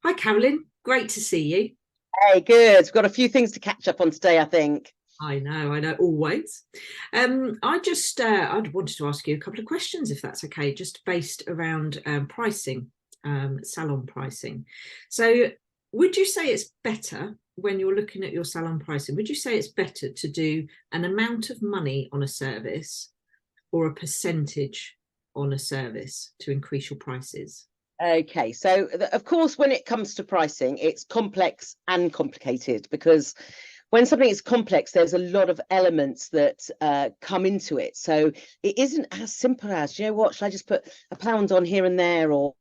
Hi, Carolyn. Great to see you. Hey, good. We've got a few things to catch up on today, I think. I know, always. I'd wanted to ask you a couple of questions, if that's okay, just based around pricing, salon pricing. So, would you say it's better when you're looking at your salon pricing? Would you say it's better to do an amount of money on a service or a percentage on a service to increase your prices? Okay, so of course, when it comes to pricing, it's complex and complicated because when something is complex, there's a lot of elements that come into it. So it isn't as simple as, you know what, should I just put a pound on here and there, or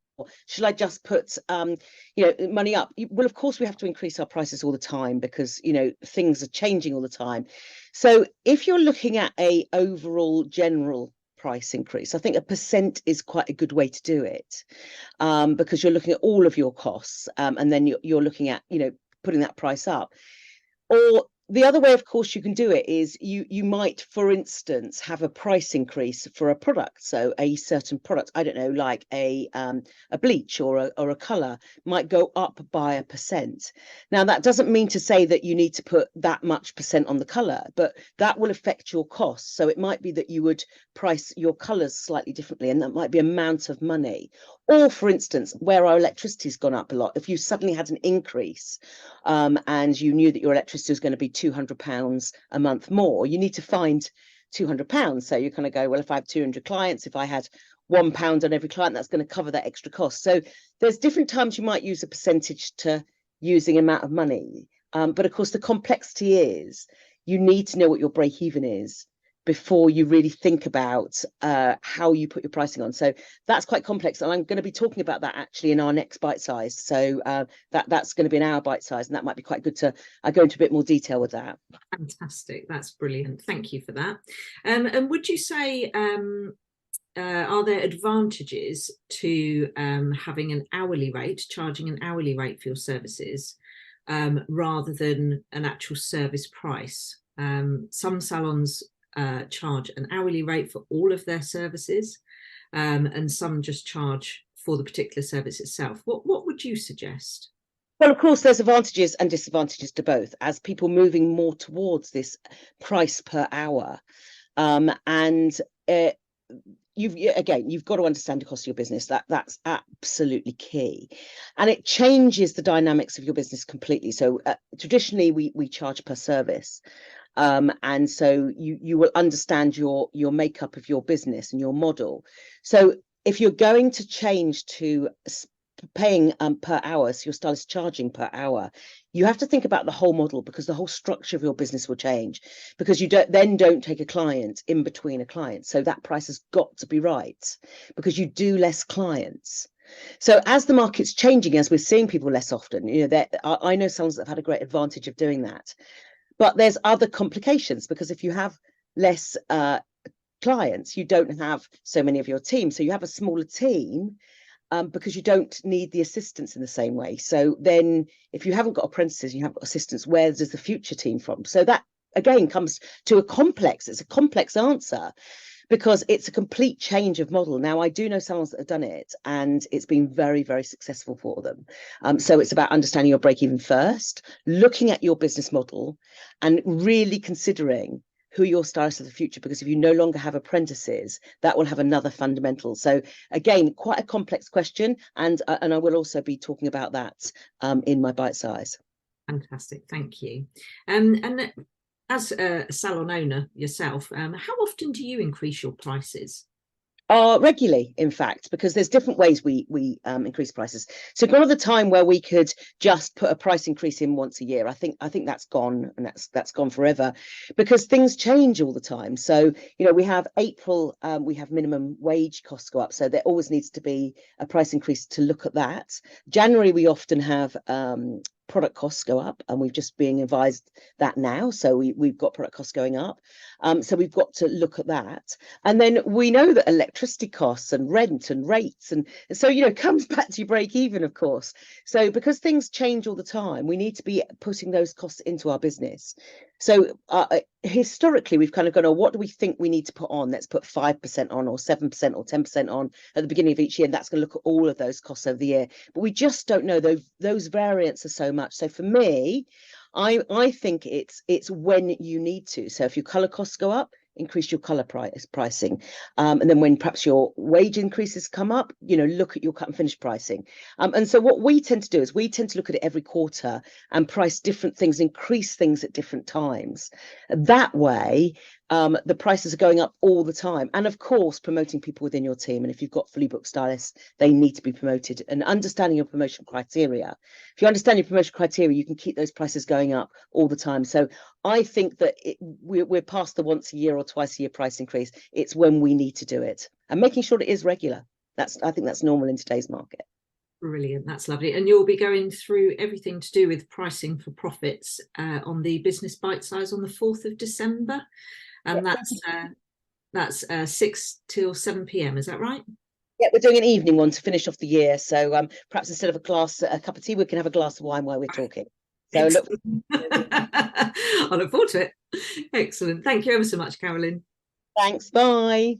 should I just put money up? Well, of course, we have to increase our prices all the time because things are changing all the time. So if you're looking at a overall general price increase, I think a percent is quite a good way to do it, because you're looking at all of your costs, and then you're looking at putting that price up. Or the other way, of course, you can do it is you might, for instance, have a price increase for a product. So a certain product, I don't know, like a bleach or a color might go up by a percent. Now, that doesn't mean to say that you need to put that much percent on the color, but that will affect your costs. So it might be that you would price your colors slightly differently, and that might be amount of money. Or, for instance, where our electricity's gone up a lot, if you suddenly had an increase, and you knew that your electricity was going to be £200 a month more, you need to find £200. So you kind of go, well, if I have 200 clients, if I had £1 on every client, that's going to cover that extra cost. So there's different times you might use a percentage to using amount of money. But of course, the complexity is you need to know what your break even is before you really think about how you put your pricing on. So that's quite complex, and I'm going to be talking about that actually in our next bite size. So that's going to be an hour bite size, and that might be quite good to go into a bit more detail with that. Fantastic. That's brilliant. Thank you for that. And would you say, are there advantages to having an hourly rate, charging an hourly rate for your services, rather than an actual service price? Some salons charge an hourly rate for all of their services, and some just charge for the particular service itself. What would you suggest? Well, of course, there's advantages and disadvantages to both as people moving more towards this price per hour. And you've got to understand the cost of your business. That's absolutely key, and it changes the dynamics of your business completely. So traditionally, we charge per service. And so you will understand your makeup of your business and your model. So if you're going to change to paying per hour, so your stylist charging per hour, you have to think about the whole model, because the whole structure of your business will change, because you don't take a client in between a client. So that price has got to be right, because you do less clients. So as the market's changing, as we're seeing people less often, I know salons that have had a great advantage of doing that. But there's other complications, because if you have less clients, you don't have so many of your team. So you have a smaller team, because you don't need the assistants in the same way. So then if you haven't got apprentices, you haven't got assistants, where does the future team from? So that, again, comes to it's a complex answer, because it's a complete change of model. Now, I do know salons that have done it, and it's been very, very successful for them. So it's about understanding your break even first, looking at your business model, and really considering who your stylists of the future, because if you no longer have apprentices, that will have another fundamental. So again, quite a complex question, and I will also be talking about that in my bite size. Fantastic, thank you. And as a salon owner yourself, how often do you increase your prices? Regularly, in fact, because there's different ways we increase prices. So gone are the time where we could just put a price increase in once a year. I think that's gone, and that's gone forever, because things change all the time. So we have April, we have minimum wage costs go up, so there always needs to be a price increase to look at that. January, we often have product costs go up, and we've just being advised that now, so we've got product costs going up. So we've got to look at that. And then we know that electricity costs and rent and rates, and so, you know, it comes back to your break even, of course. So because things change all the time, we need to be putting those costs into our business. So historically, we've kind of gone, oh, what do we think we need to put on? Let's put 5% on, or 7% or 10% on at the beginning of each year. And that's going to look at all of those costs over the year. But we just don't know. Those variants are so much. So for me, I think it's when you need to. So if your color costs go up, increase your color pricing, and then when perhaps your wage increases come up, you know, look at your cut and finish pricing. And so what we tend to do is we tend to look at it every quarter and price different things, increase things at different times. That way, the prices are going up all the time. And of course, promoting people within your team. And if you've got fully booked stylists, they need to be promoted, and understanding your promotion criteria. If you understand your promotion criteria, you can keep those prices going up all the time. So I think that we're past the once a year or twice a year price increase. It's when we need to do it, and making sure it is regular. I think that's normal in today's market. Brilliant, that's lovely. And you'll be going through everything to do with pricing for profits on the Business Bitesize on the 4th of December. And that's 6 till 7 p.m. Is that right? Yeah, we're doing an evening one to finish off the year. So perhaps instead of a cup of tea, we can have a glass of wine while we're talking. So look. I look forward to it. Excellent. Thank you ever so much, Carolyn. Thanks. Bye.